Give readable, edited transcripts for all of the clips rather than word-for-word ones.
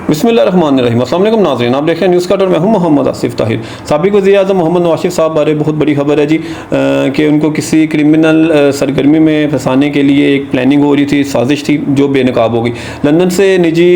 बिस्मिल्लाहिर्रहमानिर्रहीम। अस्सलाम वालेकुम नाज़रीन, आप देख रहे हैं न्यूज़ कट और मैं हूं मोहम्मद आसिफ ताहिर। साबिक़ वज़ीर-ए-आज़म मोहम्मद नवाज़ शरीफ साहब बारे बहुत बड़ी खबर है जी कि उनको किसी क्रिमिनल सरगर्मी में फंसाने के लिए एक प्लानिंग हो रही थी, साजिश थी जो बेनकाब हो गई। लंदन से निजी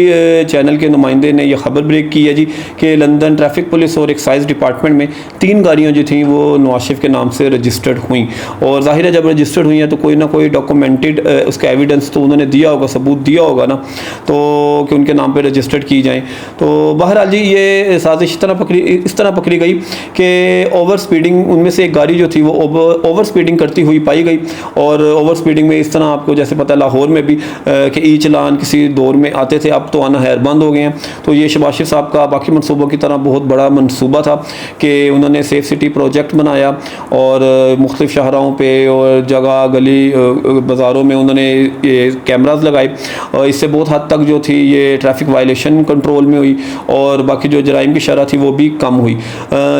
चैनल के नुमाइंदे ने यह खबर ब्रेक की है जी कि लंदन ट्रैफिक पुलिस और एक्साइज़ डिपार्टमेंट में 3 गाड़ियाँ जो थी वो नवाज़ शरीफ के नाम से रजिस्टर्ड हुई। और ज़ाहिर है जब रजिस्टर्ड हुई हैं तो कोई ना कोई डॉक्यूमेंटेड उसका एविडेंस तो उन्होंने दिया होगा, सबूत दिया होगा ना, तो कि उनके नाम पर रजिस्टर्ड की जाएँ। तो बहरहाल जी ये साजिश इस तरह पकड़ी गई कि ओवर स्पीडिंग, उनमें से एक गाड़ी जो थी वो ओवर स्पीडिंग करती हुई पाई गई। और ओवर स्पीडिंग में इस तरह आपको जैसे पता है लाहौर में भी कि ई चलान किसी दौर में आते थे, अब तो आना खैर बंद हो गए हैं। तो ये शहबाज शरीफ साहब का बाकी मनसूबों की तरह बहुत बड़ा मनसूबा था कि उन्होंने सेफ सिटी प्रोजेक्ट बनाया और मुख्तलिफ शाहराहों पर और जगह गली बाज़ारों में उन्होंने ये कैमराज लगाए। और इससे बहुत हद तक जो थी ये ट्रैफिक वायलेशन कंट्रोल में हुई और बाकी जो जराइम की शरह थी वो भी कम हुई।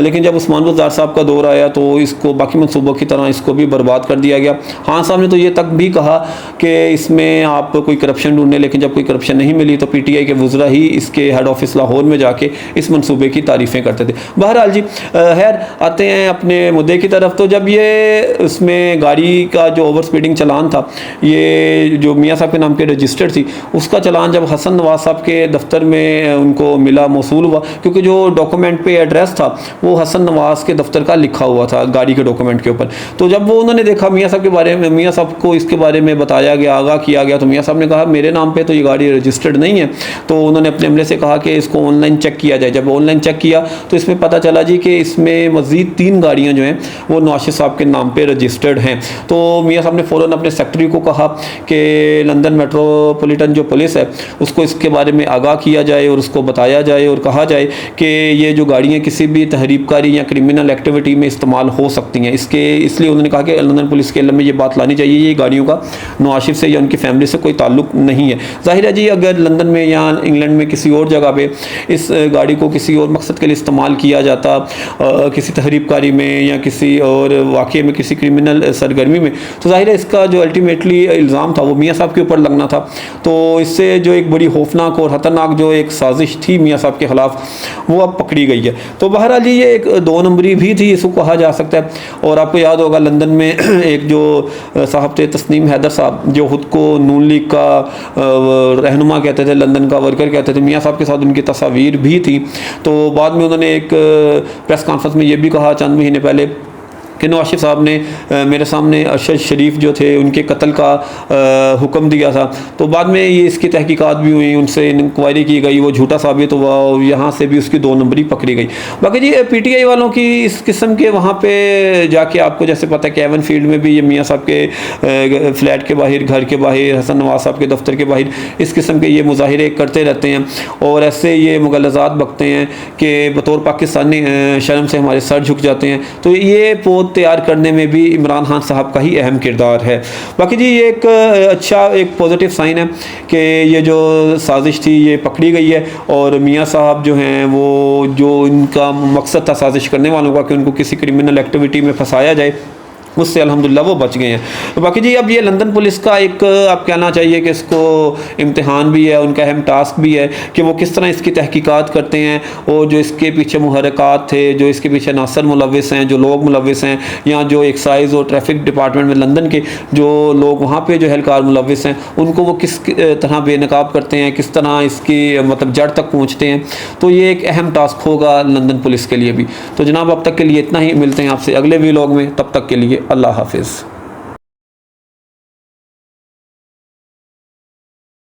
लेकिन जब उस्मान बुज़दार साहब का दौर आया तो इसको बाकी मनसूबों की तरह इसको भी बर्बाद कर दिया गया। खान साहब ने तो ये तक भी कहा कि इसमें आप कोई करप्शन ढूंढें, लेकिन जब कोई करप्शन नहीं मिली तो PTI के वज़रा ही इसके हेड ऑफिस लाहौर में जाके इस मनसूबे की तारीफ़ें करते थे। बहरहाल जी खैर आते हैं अपने मुद्दे की तरफ। तो जब ये उसमें गाड़ी का जो ओवर स्पीडिंग चलान था, ये जो मियाँ साहब के नाम के रजिस्टर्ड थी, उसका चलान जब हसन नवाज साहब के दफ्तर में उनको मिला, मौसूल हुआ, क्योंकि जो डॉक्यूमेंट पे एड्रेस था वो हसन नवाज के दफ्तर का लिखा हुआ था गाड़ी के डॉक्यूमेंट के ऊपर। तो जब वो उन्होंने देखा मियाँ साहब के बारे में, मियाँ साहब को इसके बारे में बताया गया, आगाह किया गया, तो मियाँ साहब ने कहा मेरे नाम पे तो ये गाड़ी रजिस्टर्ड नहीं है। तो उन्होंने अपने अमले से कहा कि इसको ऑनलाइन चेक किया जाए। जब ऑनलाइन चेक किया तो इसमें पता चला जी कि इसमें मज़ीद 3 गाड़ियाँ जो हैं वो नवाज शरीफ साहब के नाम पर रजिस्टर्ड हैं। तो मियाँ साहब ने फ़ौरन अपने सेक्रेटरी को कहा कि लंदन मेट्रोपॉलिटन जो पुलिस है उसको इसके बारे में आगाह किया जाए और उसको बताया जाए और कहा जाए कि ये जो गाड़ियाँ किसी भी तहरीबकारी या क्रिमिनल एक्टिविटी में इस्तेमाल हो सकती हैं। इसलिए उन्होंने कहा कि लंदन पुलिस के इल्म में ये बात लानी चाहिए, ये गाड़ियों का नवाज शरीफ से या उनकी फैमिली से कोई ताल्लुक़ नहीं है। ज़ाहिर है जी अगर लंदन में या इंग्लैंड में किसी और जगह पे इस गाड़ी को किसी और मकसद के लिए इस्तेमाल किया जाता, किसी तहरीबकारी में या किसी और वाक़े में, किसी क्रिमिनल सरगर्मी में, तो ज़ाहिर है इसका जो अल्टीमेटली इल्ज़ाम था वो मियाँ साहब के ऊपर लगना था। तो इससे जो एक बड़ी खौफनाक और ख़तरनाक जो एक साजिश थी मियाँ साहब के ख़िलाफ़ वो अब पकड़ी गई है। तो बहरहाल जी ये एक 2 नंबरी भी थी, इसको कहा जा सकता है। और आपको याद होगा लंदन में एक जो साहब थे तस्नीम हैदर साहब, जो ख़ुद को नून लीग का रहनुमा कहते थे, लंदन का वर्कर कहते थे, मियाँ साहब के साथ उनकी तस्वीर भी थी। तो बाद में उन्होंने एक प्रेस कॉन्फ्रेंस में ये भी कहा चंद महीने पहले कि नवाज शरीफ साहब ने मेरे सामने अरशद शरीफ जो थे उनके कत्ल का हुक्म दिया था। तो बाद में ये इसकी तहकीकात भी हुई, उनसे इंक्वायरी की गई, वो झूठा साबित हुआ और यहाँ से भी उसकी 2 नंबरी पकड़ी गई। बाकी जी PTI वालों की इस किस्म के वहाँ पे जाके आपको जैसे पता है कैवन फील्ड में भी ये मियाँ साहब के फ्लैट के बाहर, घर के बाहर, हसन नवाज साहब के दफ्तर के बाहर इस किस्म के ये मुजाहिरे करते रहते हैं और ऐसे ये मुगलज़ात बकते हैं कि बतौर पाकिस्तानी शर्म से हमारे सर झुक जाते हैं। तो ये पोत तैयार करने में भी इमरान खान साहब का ही अहम किरदार है। बाकी जी ये एक अच्छा एक पॉजिटिव साइन है कि ये जो साजिश थी ये पकड़ी गई है और मियाँ साहब जो हैं वो जो इनका मकसद था साजिश करने वालों का कि उनको किसी क्रिमिनल एक्टिविटी में फंसाया जाए, उससे अल्हम्दुलिल्लाह वो बच गए हैं। तो बाकी जी अब ये लंदन पुलिस का एक आप कहना चाहिए कि इसको इम्तिहान भी है, उनका अहम टास्क भी है कि वो किस तरह इसकी तहकीकात करते हैं और जो इसके पीछे मुहर्रिकात थे, जो इसके पीछे नासर मुलविस हैं, जो लोग मुलविस हैं, या जो एक्साइज़ और ट्रैफिक डिपार्टमेंट में लंदन के जो लोग वहाँ पे जो एहलकार मुलविस हैं, उनको वो किस तरह बेनकाब करते हैं, किस तरह इसकी मतलब जड़ तक पहुँचते हैं। तो ये एक अहम टास्क होगा लंदन पुलिस के लिए भी। तो जनाब अब तक के लिए इतना ही, मिलते हैं आपसे अगले व्लॉग में, तब तक के लिए अल्लाह हाफिज़।